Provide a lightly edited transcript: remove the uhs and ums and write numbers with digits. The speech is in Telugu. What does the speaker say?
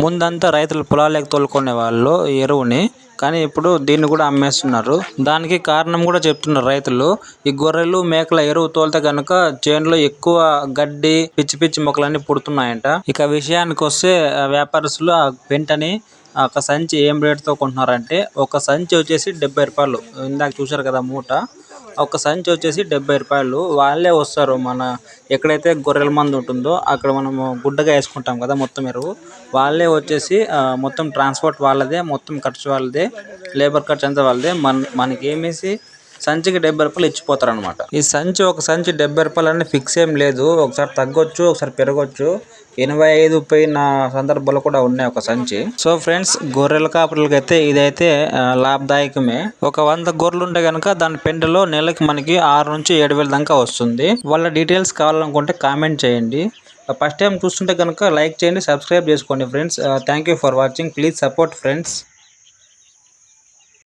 ముందంతా రైతులు పొలాలకు తోలుకునే వాళ్ళు ఈ ఎరువుని, కానీ ఇప్పుడు దీన్ని కూడా అమ్మేస్తున్నారు. దానికి కారణం కూడా చెప్తున్నారు రైతులు. ఈ గొర్రెలు మేకల ఎరువు తోలితే కనుక చేనులో ఎక్కువ గడ్డి పిచ్చి పిచ్చి మొక్కలన్నీ పుడుతున్నాయంట. ఇక విషయానికి వస్తే వ్యాపారస్తులు ఆ పెంటని ఒక సంచి ఏం రేటుతో కొంటున్నారంటే, ఒక సంచి వచ్చేసి 70 రూపాయలు. ఇందాక చూశారు కదా మూట, ఒక సంచి వచ్చేసి 70 రూపాయలు. వాళ్ళే వస్తారు, మన ఎక్కడైతే గొర్రెల మంద ఉంటుందో అక్కడ మనము గుడ్డగా వేసుకుంటాం కదా మొత్తం ఎరువు, వాళ్ళే వచ్చేసి మొత్తం ట్రాన్స్పోర్ట్ వాళ్ళదే, మొత్తం ఖర్చు వాళ్ళదే, లేబర్ ఖర్చు అంతా వాళ్ళదే. మనకి ఏమేసి సంచికి 70 రూపాయలు ఇచ్చిపోతారు అనమాట. ఈ సంచి ఒక సంచి 70 రూపాయలు అంటే ఫిక్స్ ఏం లేదు, ఒకసారి తగ్గొచ్చు ఒకసారి పెరగొచ్చు. 85 పోయిన సందర్భాలు కూడా ఉన్నాయి ఒక సంచి. సో ఫ్రెండ్స్, గొర్రెల కాపరులకైతే ఇదైతే లాభదాయకమే. ఒక 100 గొర్రెలు ఉంటే కనుక దాని పెంటలో నెలకి మనకి 6 నుంచి 7 వేల దాకా వస్తుంది. వాళ్ళ డీటెయిల్స్ కావాలనుకుంటే కామెంట్ చేయండి. ఫస్ట్ టైం చూస్తుంటే కనుక లైక్ చేయండి, సబ్స్క్రైబ్ చేసుకోండి friends. Thank you for watching. Please support friends.